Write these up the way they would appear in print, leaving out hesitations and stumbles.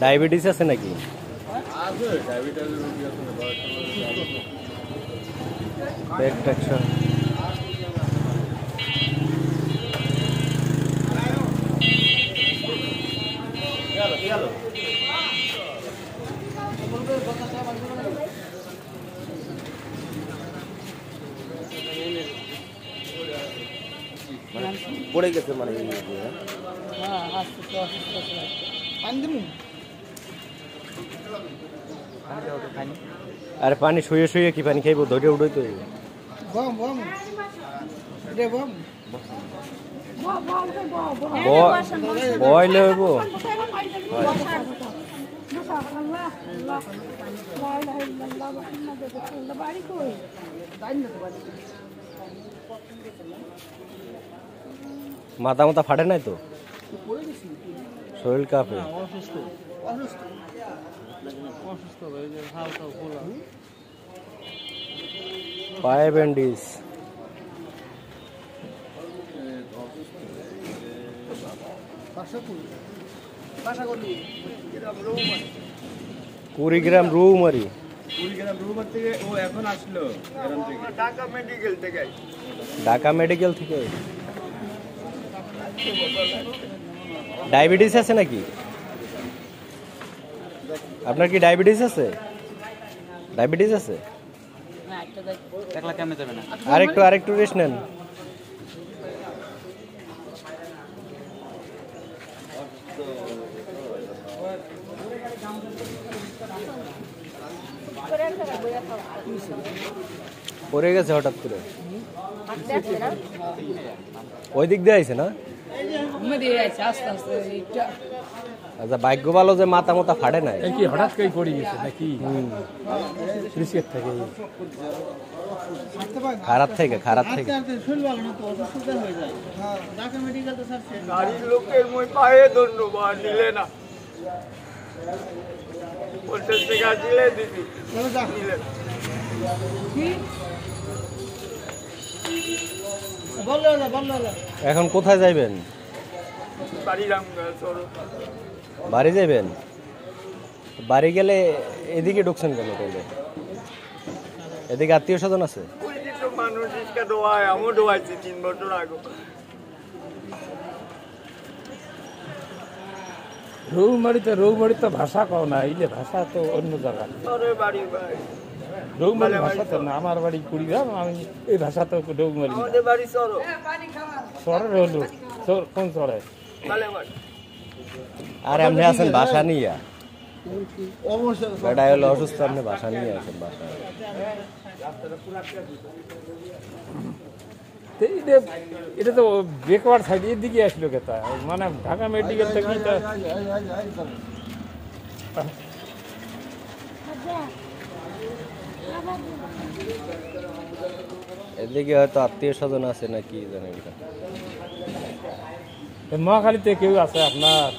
Diabetes আছে নাকি? পড়ে গেছে মানে আরে পানি শুয়ে শুয়ে কি পানি খাইব? ধরে উঠে তো বয় লইব। মাথা মাথা ফাটে নাই তো? শরীর কাঁপে? পায়ে ব্যান্ডেজ। কুড়িগ্রাম রৌমারি। থেকে ও এখন আসলো ঢাকা মেডিকেল থেকে। ঢাকা মেডিকেল থেকে। ডায়াবেটিস আছে নাকি আপনার? কি ডায়াবেটিস আছে? ডায়াবেটিস আছে? আরেকটু রেস্ট নেন। পড়ে গেছে হঠাৎ করে? ওই দিক দিয়ে আইছে না? আচ্ছা, ভাগ্য ভালো যে মাথা মাথা ফাটে নাই। কি হঠাৎ করে পড়ে গেছে নাকি? খারাপ থেকে লোকের মই পায়ে ধন্যবাদ নিলে না 50 টাকা দিলে দিবি। এখন কোথায় যাইবেন? বাড়ি যাইবেন? বাড়ি গেলে এদিকে ঢুকছেন কেন? তাইলে এদিকে আত্মীয় স্বজন আছে? মানুষ ডোয়ায়, আমিও ডোয়াইছি 3 বছর আগে। রৌমারি তো ভাষা কও না, এইলে ভাষা তো অন্য জায়গা। রৌমারি ভাষা তো না, আমার বাড়ি কুড়িগ্রাম, আমি এই ভাষা তো রৌমারি। শহরের হলো কোন শহরে? আর আপনি আছেন ভাষা নিয়ে? বেটা হলো অসুস্থ, আপনি ভাষা নিয়ে আছেন? ভাষা এটা তো বেকওয়ার্ড সাইড, এর দিকে আসলো কেতা, মানে ঢাকা মেডিকেল থেকে। এদিকে হয়তো আত্মীয় স্বজন আছে নাকি জানেন? মহাখালীতে কেউ আছে আপনার?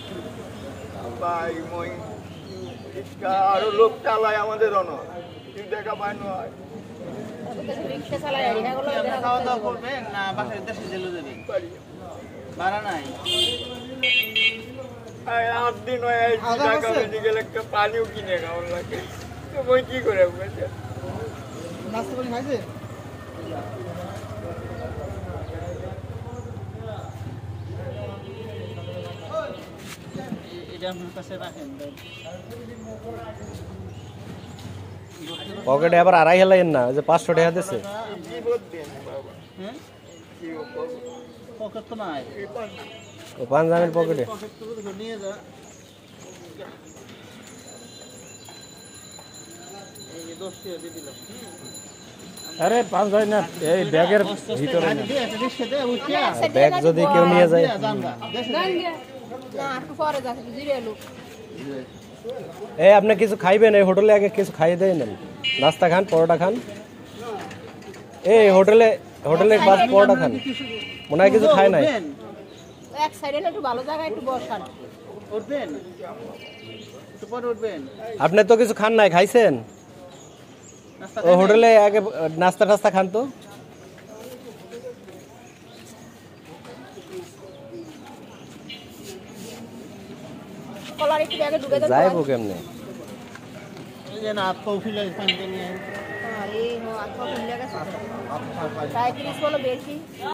আরো লোক চালায় আমাদের দেখা পায় না। খাওয়া দাওয়া করবেন না বাসায় দেশে চলে যাবেন? ভাড়া নাই। 8 দিন হয় ঢাকা মেডিকেল, একটা পানিও কিনে খাওয়ার লাগে। মই কি করে নাস্তা পানি খাইছে? এটা আপনার কাছে রাখেন। পকেটে আবার 2.5 হেলাইন না, যে 500 টাকা দিচ্ছে। পকেট তো নাই, পাঞ্জাবের পকেটে। আরে পাঞ্জাবি না, এই ব্যাগের ভিতরে। ব্যাগ যদি কেউ নিয়ে যায়। এই আপনি কিছু খাইবেন? এই হোটেলে আগে কিছু খাইয়ে দেয় নেন, নাস্তা খান, পরোটা খান। এই হোটেলে পরোটা খান, মনে হয় কিছু খায় নাই। আপনি তো কিছু খান নাই, খাইছেন? ও হোটেলে আগে নাস্তা টাস্তা খান তো। কলার একটু ব্যাগে ঢুকে দেন যাইবো কেমনে এই যে না কৌফিলে পানি নিয়ে এই আচ্ছা খুলে গেছে তাই 30 বলো বেশি